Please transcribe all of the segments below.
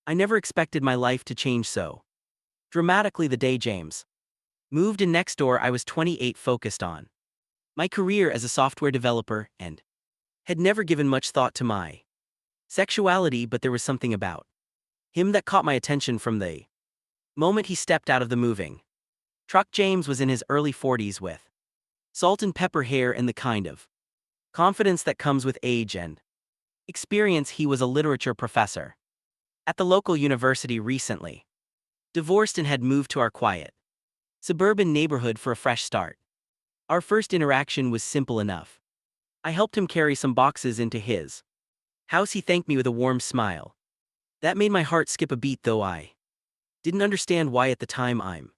I never expected my life to change so dramatically the day James moved in next door. I was 28, focused on my career as a software developer, and had never given much thought to my sexuality, but there was something about him that caught my attention from the moment he stepped out of the moving truck. James was in his early 40s with salt and pepper hair and the kind of confidence that comes with age and experience. He was a literature professor at the local university, recently divorced, and had moved to our quiet suburban neighborhood for a fresh start. Our first interaction was simple enough. I helped him carry some boxes into his house. He thanked me with a warm smile that made my heart skip a beat, though I didn't understand why at the time. "I'm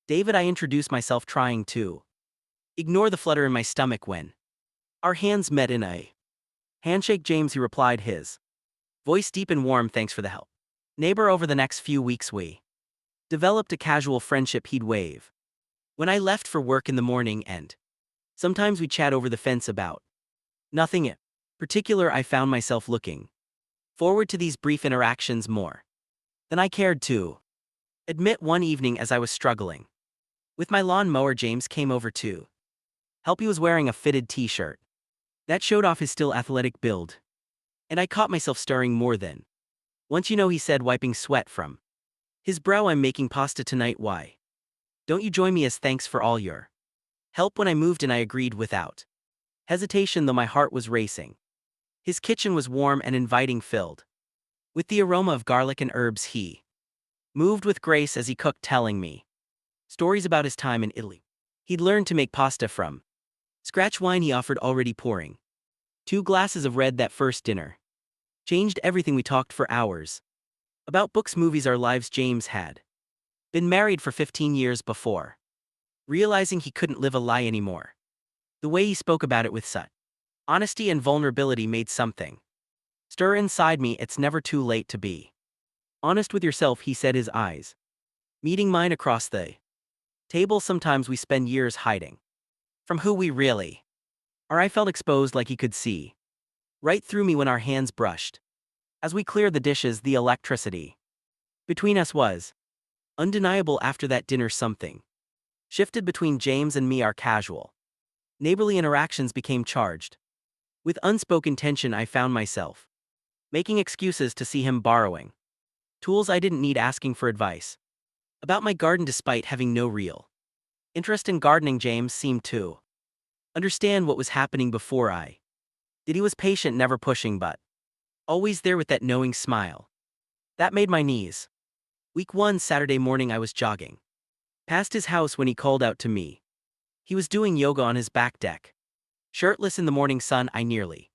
David," I introduced myself, trying to ignore the flutter in my stomach when our hands met in a handshake. "James," he replied, his voice deep and warm. "Thanks for the help, neighbor." Over the next few weeks, we developed a casual friendship. He'd wave when I left for work in the morning, and sometimes we'd chat over the fence about nothing in particular. I found myself looking forward to these brief interactions more than I cared to admit. One evening, as I was struggling with my lawn mower, James came over to help. He was wearing a fitted t-shirt that showed off his still athletic build, and I caught myself stirring more than once. He said, wiping sweat from his brow, "I'm making pasta tonight. Why don't you join me as thanks for all your help when I moved?" And I agreed without hesitation, though my heart was racing. His kitchen was warm and inviting, filled with the aroma of garlic and herbs. He moved with grace as he cooked, telling me stories about his time in Italy. He'd learned to make pasta from scratch. Wine he offered, already pouring 2 glasses of red. That first dinner changed everything. We talked for hours about books, movies, our lives. James had been married for 15 years before realizing he couldn't live a lie anymore. The way he spoke about it with such honesty and vulnerability made something stir inside me. "It's never too late to be honest with yourself," he said, his eyes meeting mine across the table. "Sometimes we spend years hiding from who we really are." I felt exposed, like he could see right through me when our hands brushed. As we cleared the dishes, the electricity between us was undeniable. After that dinner, something shifted between James and me. Our casual, neighborly interactions became charged with unspoken tension. I found myself making excuses to see him, borrowing tools I didn't need, asking for advice about my garden despite having no real interest in gardening. James seemed to understand what was happening before I did. He was patient, never pushing, but always there with that knowing smile that made my knees weak. One Saturday morning, I was jogging past his house when he called out to me. He was doing yoga on his back deck, shirtless in the morning sun. I nearly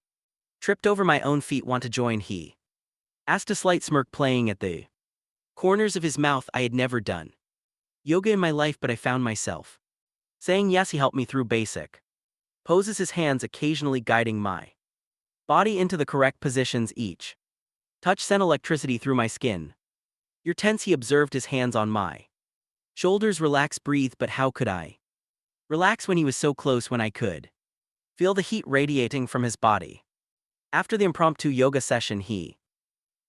tripped over my own feet. "Want to join?" he asked, a slight smirk playing at the corners of his mouth. I had never done yoga in my life, but I found myself saying yes. He helped me through basic poses, his hands occasionally guiding my body into the correct positions. Each touch sent electricity through my skin. "You're tense," he observed, his hands on my shoulders. "Relax, breathe." But how could I relax when he was so close, when I could feel the heat radiating from his body? After the impromptu yoga session, he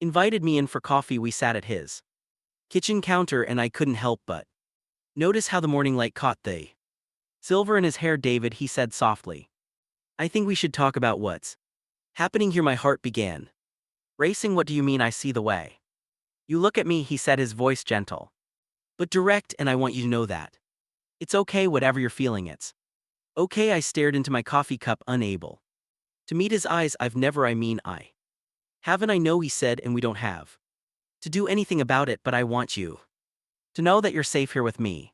invited me in for coffee. We sat at his kitchen counter, and I couldn't help but notice how the morning light caught the silver in his hair. "David," he said softly, "I think we should talk about what's happening here." My heart began racing. "What do you mean?" "I see the way you look at me," he said, his voice gentle but direct, "and I want you to know that it's okay, whatever you're feeling, it's okay." I stared into my coffee cup, unable to meet his eyes. I haven't, I know," he said, "and we don't have to do anything about it, but I want you to know that you're safe here with me."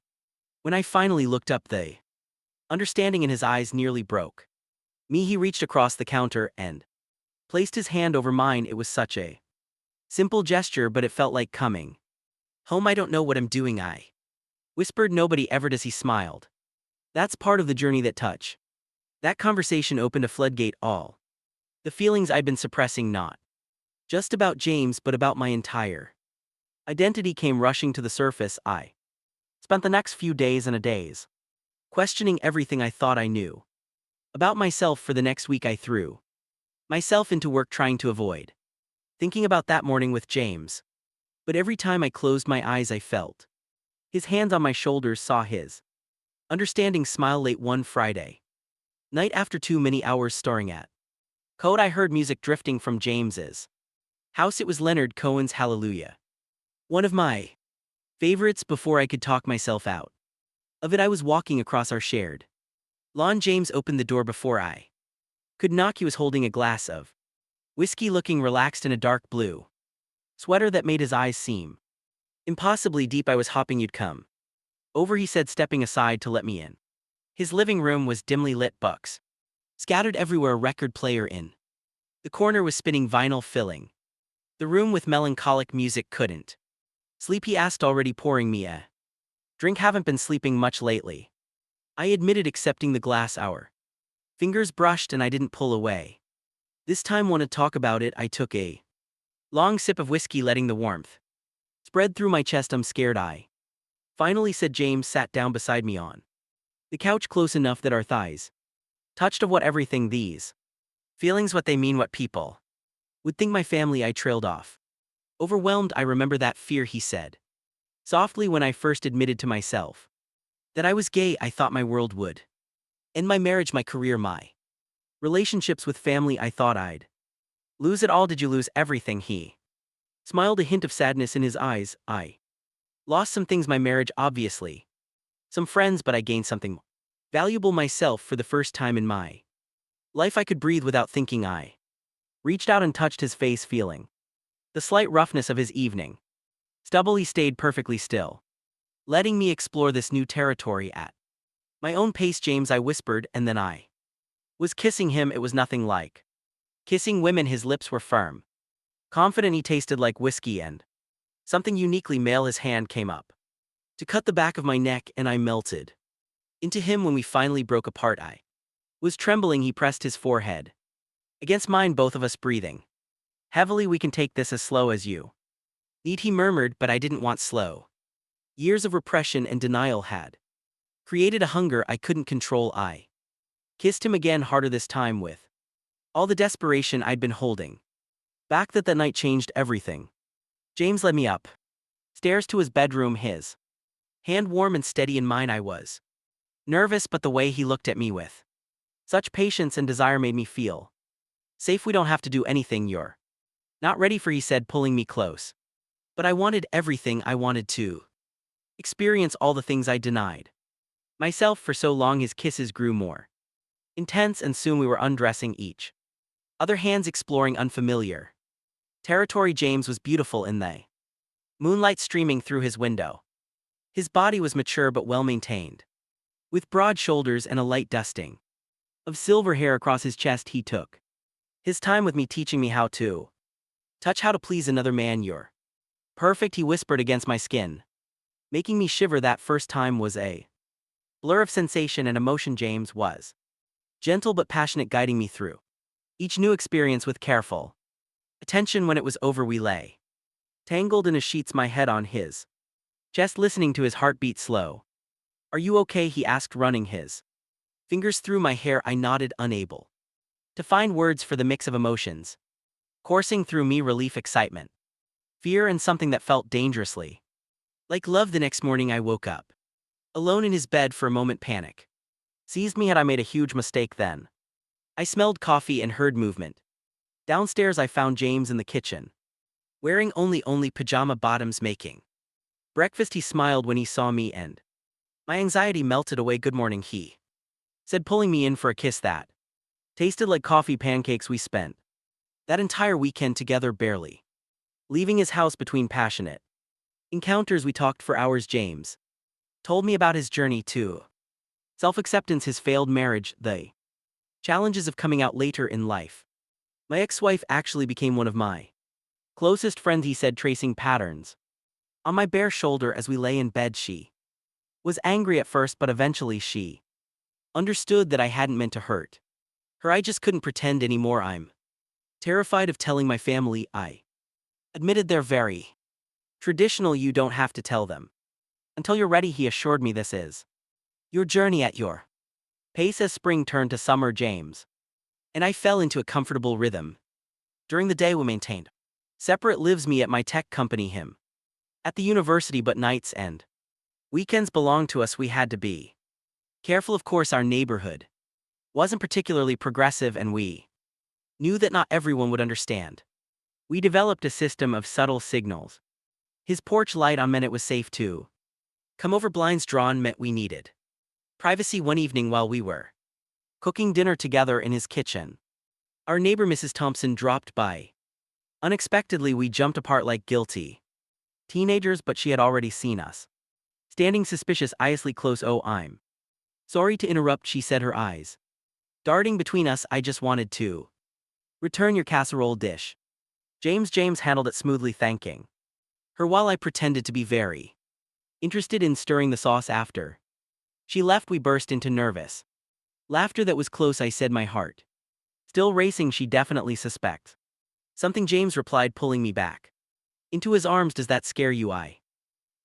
When I finally looked up, the understanding in his eyes nearly broke me. He reached across the counter and placed his hand over mine. It was such a simple gesture, but it felt like coming home. "I don't know what I'm doing," I whispered. "Nobody ever does," he smiled. "That's part of the journey." That conversation opened a floodgate. All the feelings I'd been suppressing, not just about James, but about my entire identity, came rushing to the surface. I spent the next few days and a days questioning everything I thought I knew about myself. For the next week, I threw myself into work, trying to avoid thinking about that morning with James. But every time I closed my eyes I felt his hands on my shoulders, saw his understanding smile late one Friday night after too many hours staring at code. I heard music drifting from James's house. It was Leonard Cohen's Hallelujah, one of my favorites. Before I could talk myself out of it, I was walking across our shared lawn. James opened the door before I could knock. He was holding a glass of whiskey, looking relaxed in a dark blue sweater that made his eyes seem impossibly deep. I was hoping you'd come over, he said, stepping aside to let me in. His living room was dimly lit, books scattered everywhere, a record player in the corner was spinning vinyl, filling the room with melancholic music. Couldn't sleep, he asked, already pouring me a drink. Haven't been sleeping much lately, I admitted, accepting the glass. Our fingers brushed and I didn't pull away this time. Want to talk about it? I took a long sip of whiskey, letting the warmth spread through my chest. I'm scared, I finally said. James sat down beside me on the couch, close enough that our thighs touched. Of what everything these feelings, what they mean, what people would think, my family. I trailed off, overwhelmed. I remember that fear, he said softly, when I first admitted to myself that I was gay. I thought my world would end, my marriage, my career, my relationships with family. I thought I'd lose it all. Did you lose everything? He smiled, a hint of sadness in his eyes. I lost some things, my marriage, obviously, some friends, but I gained something valuable, myself. For the first time in my life I could breathe without thinking. I reached out and touched his face, feeling the slight roughness of his evening stubble. He stayed perfectly still, letting me explore this new territory at my own pace. James, I whispered, and then I was kissing him. It was nothing like kissing women. His lips were firm, confident. He tasted like whiskey and something uniquely male. His hand came up to cut the back of my neck, and I melted into him. When we finally broke apart, I was trembling. He pressed his forehead against mine, both of us breathing heavily. We can take this as slow as you need, he murmured, but I didn't want slow. Years of repression and denial had created a hunger I couldn't control. I kissed him again, harder this time, with all the desperation I'd been holding back. That night changed everything. James led me up stairs to his bedroom, his hand warm and steady in mine. I was nervous, but the way he looked at me with such patience and desire made me feel safe. We don't have to do anything you're not ready for, he said, pulling me close. But I wanted everything. I wanted to experience all the things I denied myself for so long. His kisses grew more intense, and soon we were undressing each other, hands exploring unfamiliar territory. James was beautiful in the moonlight streaming through his window. His body was mature but well-maintained, with broad shoulders and a light dusting of silver hair across his chest. He took his time with me, teaching me how to touch, how to please another man. You're perfect, he whispered against my skin, making me shiver. That first time was a blur of sensation and emotion. James was gentle but passionate, guiding me through each new experience with careful attention. When it was over, we lay tangled in his sheets, my head on his chest, listening to his heartbeat slow. Are you okay? He asked, running his fingers through my hair. I nodded, unable to find words for the mix of emotions coursing through me: relief, excitement, fear, and something that felt dangerously like love. The next morning I woke up alone in his bed. For a moment panic seized me. Had I made a huge mistake then? I smelled coffee and heard movement downstairs. I found James in the kitchen, wearing only pajama bottoms, making breakfast. He smiled when he saw me, and my anxiety melted away. Good morning, he said, pulling me in for a kiss that tasted like coffee pancakes. We spent that entire weekend together, barely leaving his house between passionate encounters. We talked for hours. James told me about his journey to self-acceptance, his failed marriage, the challenges of coming out later in life. My ex-wife actually became one of my closest friends, he said, tracing patterns on my bare shoulder as we lay in bed. She was angry at first, but eventually she understood that I hadn't meant to hurt her. I just couldn't pretend anymore. I'm terrified of telling my family, I admitted. They're very traditional. You don't have to tell them until you're ready, he assured me. This is your journey at your pace. As spring turned to summer, James and I fell into a comfortable rhythm. During the day we maintained separate lives, me at my tech company, him at the university, but nights and weekends belonged to us. We had to be careful. Of course, our neighborhood wasn't particularly progressive, and we knew that not everyone would understand. We developed a system of subtle signals. His porch light on meant it was safe to come over, blinds drawn meant we needed privacy. One evening while we were cooking dinner together in his kitchen, our neighbor Mrs. Thompson dropped by. Unexpectedly, we jumped apart like guilty teenagers, but she had already seen us standing suspiciously close. "Oh, I'm sorry to interrupt," she said, her eyes darting between us. "I just wanted to return your casserole dish." James handled it smoothly, thanking her while I pretended to be very interested in stirring the sauce. After she left, we burst into nervous laughter that was close. I said, my heart still racing. "She definitely suspects something," James replied, pulling me back into his arms. "Does that scare you?" I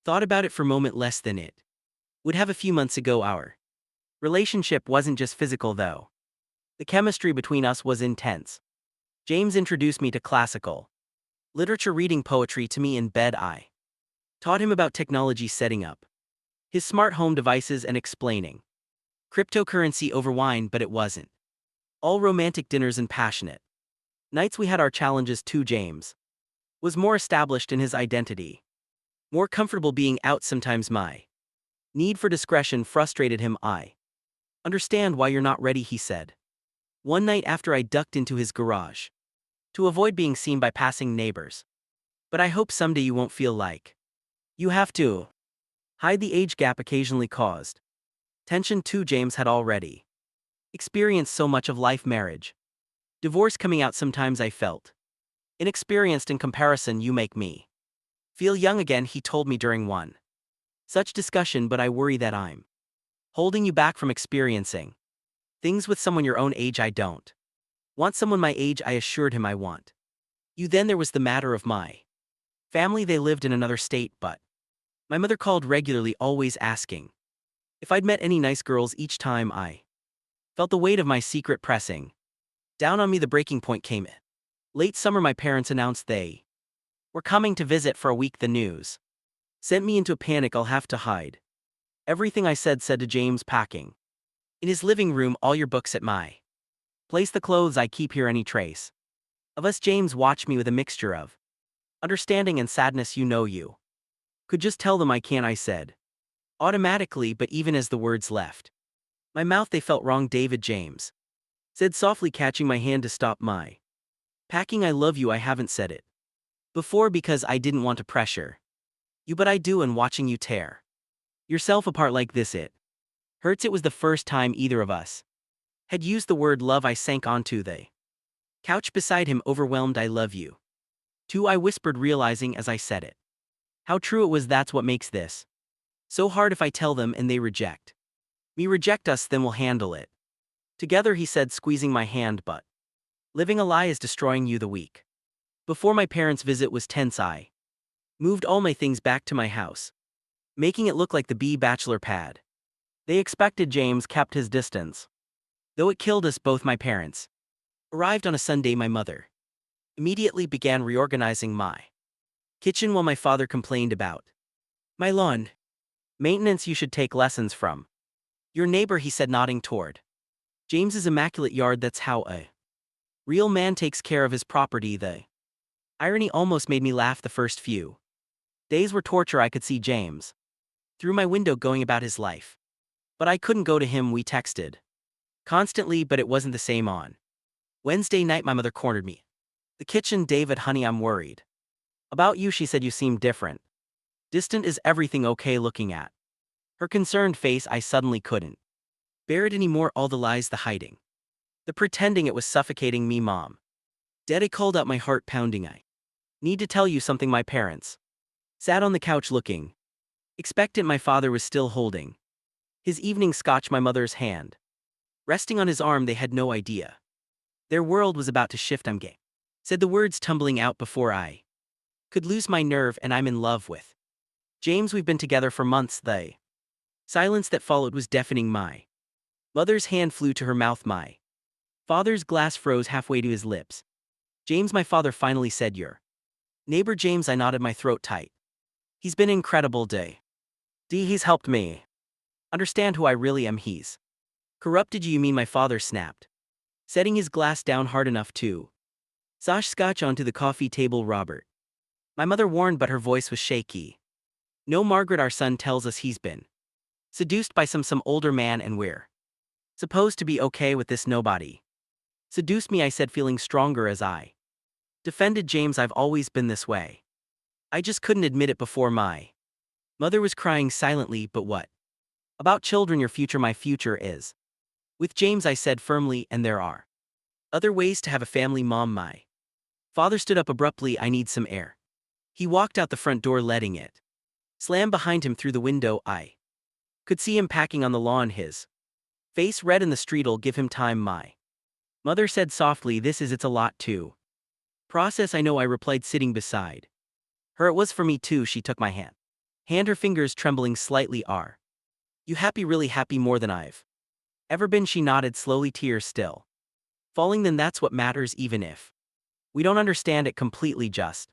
thought about it for a moment. Less than it would have a few months ago. Our relationship wasn't just physical, though. The chemistry between us was intense. James introduced me to classical literature, reading poetry to me in bed. I taught him about technology, setting up his smart home devices and explaining cryptocurrency over wine. But it wasn't all romantic dinners and passionate nights. We had our challenges too. James was more established in his identity, more comfortable being out. Sometimes my need for discretion frustrated him. "I understand why you're not ready," he said one night after I ducked into his garage to avoid being seen by passing neighbors. "But I hope someday you won't feel like you have to hide." The age gap occasionally caused tension too. James had already experienced so much of life, marriage, divorce, coming out. Sometimes I felt inexperienced in comparison. "You make me feel young again," he told me during one such discussion, "but I worry that I'm holding you back from experiencing things with someone your own age." "I don't want someone my age," I assured him. "I want you." Then there was the matter of my family. They lived in another state, but my mother called regularly, always asking if I'd met any nice girls. Each time I felt the weight of my secret pressing down on me. The breaking point came in late summer. My parents announced they were coming to visit for a week. The news sent me into a panic. "I'll have to hide everything," I said to James, packing in his living room. "All your books at my place, the clothes I keep here, any trace of us." James watched me with a mixture of understanding and sadness. You could just tell them I can't," I said automatically, but even as the words left my mouth, they felt wrong. "David," James said softly, catching my hand to stop my packing, "I love you. I haven't said it before because I didn't want to pressure you, but I do, and watching you tear yourself apart like this, it hurts." It was the first time either of us had used the word love. I sank onto the couch beside him, overwhelmed. "I love you too," I whispered, realizing as I said it how true it was. "That's what makes this so hard. If I tell them and they reject us, then we'll handle it together," he said, squeezing my hand. "But living a lie is destroying you." The week before my parents' visit was tense. I moved all my things back to my house, making it look like the bachelor pad they expected. James kept his distance, though it killed us both. My parents arrived on a Sunday. My mother immediately began reorganizing my kitchen while my father complained about my lawn maintenance. "You should take lessons from your neighbor," he said, nodding toward James's immaculate yard. "That's how a real man takes care of his property." The irony almost made me laugh. The first few days were torture. I could see James through my window going about his life, but I couldn't go to him. We texted constantly, but it wasn't the same. On Wednesday night, my mother cornered me the kitchen. "David, honey, I'm worried about you," she said. "You seem different, distant. Is everything okay?" Looking at her concerned face, I suddenly couldn't bear it anymore. All the lies, the hiding, the pretending, it was suffocating me. "Mom, Dad," I called out, my heart pounding. "I need to tell you something." My parents sat on the couch looking expectant. My father was still holding his evening scotch, my mother's hand resting on his arm. They had no idea their world was about to shift. "I'm gay," said, the words tumbling out before I could lose my nerve. "And I'm in love with James. We've been together for months." The silence that followed was deafening. My mother's hand flew to her mouth. My father's glass froze halfway to his lips. "James," my father finally said, "your neighbor." "James," I nodded, my throat tight. He's been an incredible day. He's helped me understand who I really am. He's corrupted you mean my father snapped, setting his glass down hard enough to sosh scotch onto the coffee table. Robert. My mother warned, but her voice was shaky. No, Margaret, our son tells us he's been seduced by some older man and we're supposed to be okay with this. Nobody seduced me, I said, feeling stronger as I defended James. I've always been this way. I just couldn't admit it before. My mother was crying silently. But what about children? Your future. My future is with James, I said firmly, and there are other ways to have a family. Mom. My father stood up abruptly. I need some air. He walked out the front door, letting it slam behind him. Through the window, I could see him packing on the lawn, his face red in the street'll give him time. My mother said softly, it's a lot to process. I know, I replied, sitting beside her. It was for me too. She took my hand, her fingers trembling slightly. Are you happy, really happy, more than I've ever been? She nodded slowly, tears still falling. Then that's what matters, even if we don't understand it completely. Just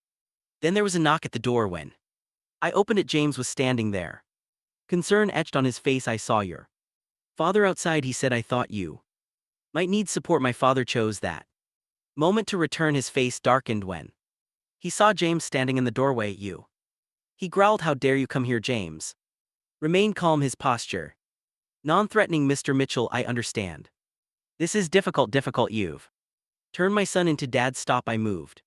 then there was a knock at the door. When I opened it, James was standing there, concern etched on his face. I saw your father outside, he said. I thought you might need support. My father chose that moment to return. His face darkened when he saw James standing in the doorway. You, he growled, how dare you come here? James remained calm, his posture non-threatening. Mr. Mitchell, I understand. This is difficult. You've turned my son into dad. Stop. I moved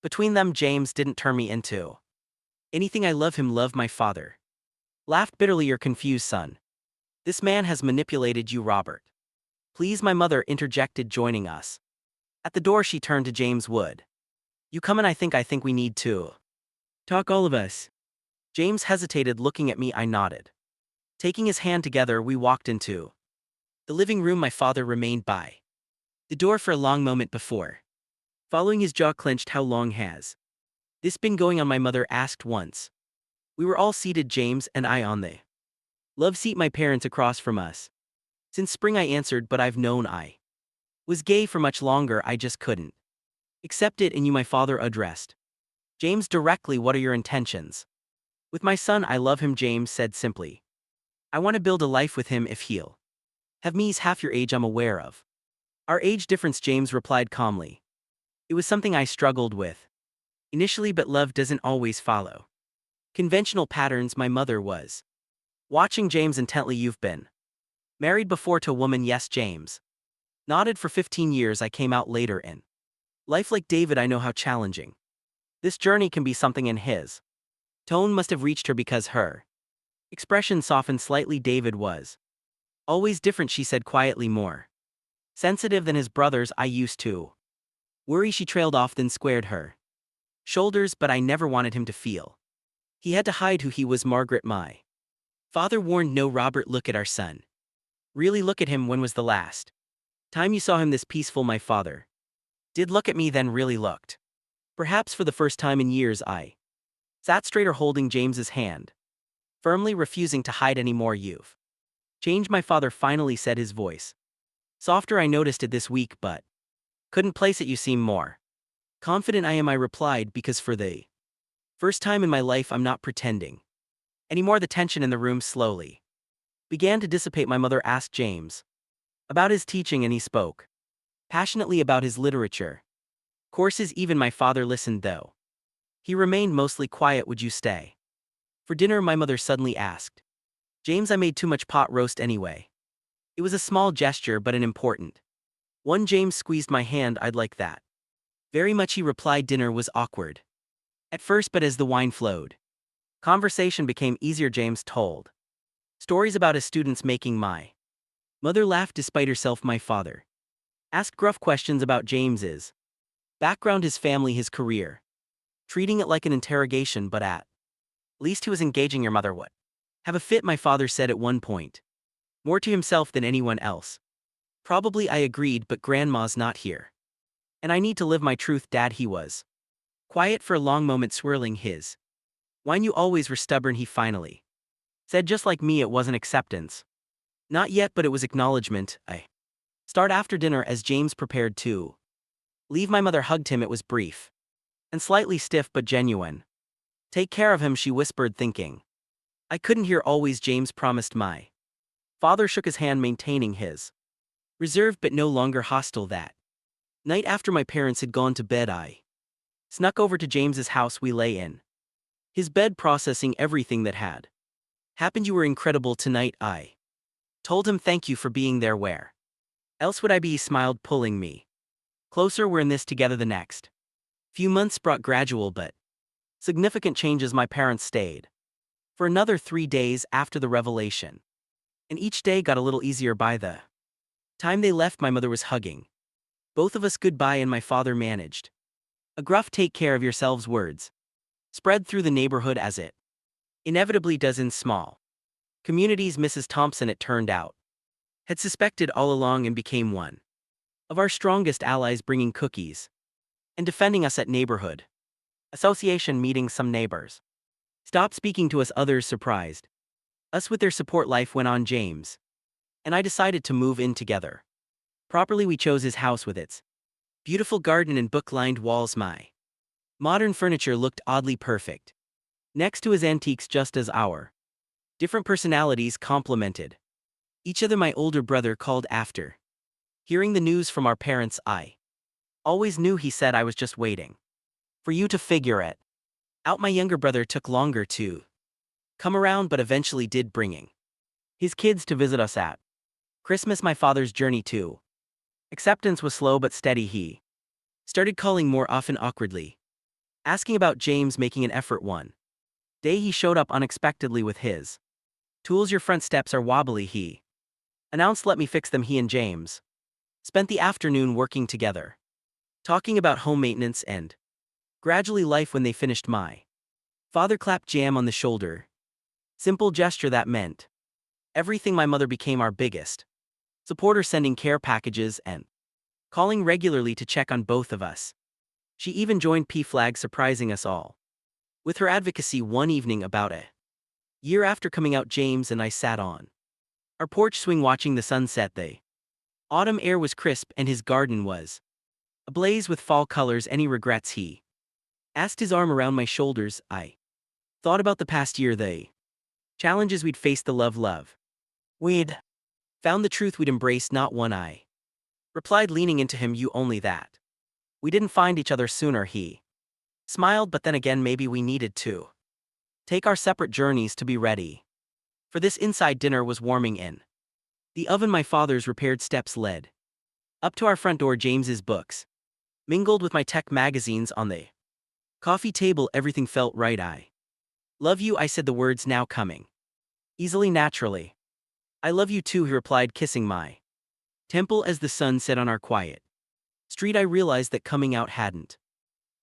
between them. James didn't turn me into anything. I love him. Love my father laughed bitterly. You're confused, son. This man has manipulated you. Robert, please. My mother interjected, joining us at the door. She turned to James. Would you come in? I think we need to talk, all of us. James hesitated, looking at me. I nodded. Taking his hand together, we walked into the living room. My father remained by the door for a long moment before following, his jaw clenched. How long has this been going on? My mother asked once we were all seated, James and I, on the love seat, my parents across from us. Since spring, I answered, but I've known I was gay for much longer. I just couldn't accept it. And you? My father addressed James directly. What are your intentions with my son? I love him, James said simply. I want to build a life with him. If he'll have me. He's half your age. I'm aware of our age difference, James replied calmly. It was something I struggled with initially, but love doesn't always follow conventional patterns. My mother was watching James intently. You've been married before to a woman? Yes, James nodded. For 15 years. I came out later in life like David. I know how challenging this journey can be. Something in his tone must have reached her, because her expression softened slightly. David was always different, she said quietly, more sensitive than his brothers. I used to worry. She trailed off, then squared her shoulders. But I never wanted him to feel he had to hide who he was. Margaret, my father warned. No, Robert, look at our son. Really look at him. When was the last time you saw him this peaceful? My father did look at me, then really looked. Perhaps for the first time in years. I sat straighter, holding James's hand firmly, refusing to hide anymore. You've changed, my father finally said, his voice softer. I noticed it this week, but couldn't place it. You seem more confident. I am, I replied, because for the first time in my life I'm not pretending anymore. The tension in the room slowly began to dissipate. My mother asked James about his teaching, and he spoke passionately about his literature courses. Even my father listened, though he remained mostly quiet. Would you stay for dinner? My mother suddenly asked James. I made too much pot roast anyway. It was a small gesture, but an important one. James squeezed my hand. I'd like that very much, he replied. Dinner was awkward at first, but as the wine flowed, conversation became easier. James told stories about his students making. My mother laughed despite herself. My father asked gruff questions about James's background, his family, his career, treating it like an interrogation, but at least he was engaging. Your mother would have a fit, my father said at one point, more to himself than anyone else. Probably, I agreed, but Grandma's not here, and I need to live my truth, Dad. He was quiet for a long moment, swirling his wine. You always were stubborn, he finally said. Just like me. It wasn't acceptance. Not yet, but it was acknowledgement. I start after dinner. As James prepared to leave, my mother hugged him. It was brief and slightly stiff, but genuine. Take care of him, she whispered, thinking. I couldn't hear always, James promised. My father shook his hand, maintaining his reserved but no longer hostile. That night, after my parents had gone to bed, I snuck over to James's house. We lay in his bed, processing everything that had happened. You were incredible tonight, I told him. Thank you for being there. Where else would I be? He smiled, pulling me closer. We're in this together. The next few months brought gradual but significant changes. My parents stayed for another 3 days after the revelation, and each day got a little easier. By the time they left, my mother was hugging both of us goodbye, and my father managed a gruff "take care of yourselves" words spread through the neighborhood, as it inevitably does in small communities. Mrs. Thompson, it turned out, had suspected all along and became one of our strongest allies, bringing cookies and defending us at neighborhood association meetings. Some neighbors stopped speaking to us, others surprised us with their support. Life went on. James and I decided to move in together. Properly, we chose his house with its beautiful garden and book-lined walls. My modern furniture looked oddly perfect next to his antiques, just as our different personalities complemented each other. My older brother called after hearing the news from our parents. I always knew, he said, I was just waiting for you to figure it out. My younger brother took longer to come around, but eventually did, bringing his kids to visit us at Christmas. My father's journey to acceptance was slow but steady. He started calling more often, awkwardly asking about James, making an effort. One day he showed up unexpectedly with his tools. Your front steps are wobbly, he announced. Let me fix them. He and James spent the afternoon working together, talking about home maintenance and gradually life. When they finished, my father clapped Jam on the shoulder. Simple gesture that meant everything. My mother became our biggest supporter, sending care packages and calling regularly to check on both of us. She even joined P-Flag, surprising us all with her advocacy. One evening, about a year after coming out, James and I sat on our porch swing watching the sunset. The autumn air was crisp and his garden was ablaze with fall colors. Any regrets, he asked, his arm around my shoulders. I thought about the past year, the challenges we'd faced, the love we'd found, the truth we'd embraced. Not one, I replied, leaning into him. You only that we didn't find each other sooner. He smiled, but then again, maybe we needed to take our separate journeys to be ready for this. Inside, dinner was warming in the oven. My father's repaired steps led up to our front door. James's books mingled with my tech magazines on the coffee table. Everything felt right. I love you, I said, the words now coming easily, naturally. I love you too, he replied, kissing my temple as the sun set on our quiet street. I realized that coming out hadn't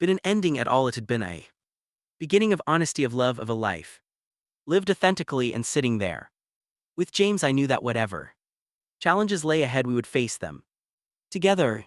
been an ending at all. It had been a beginning of honesty, of love, of a life lived authentically. And sitting there with James, I knew that whatever challenges lay ahead, we would face them together.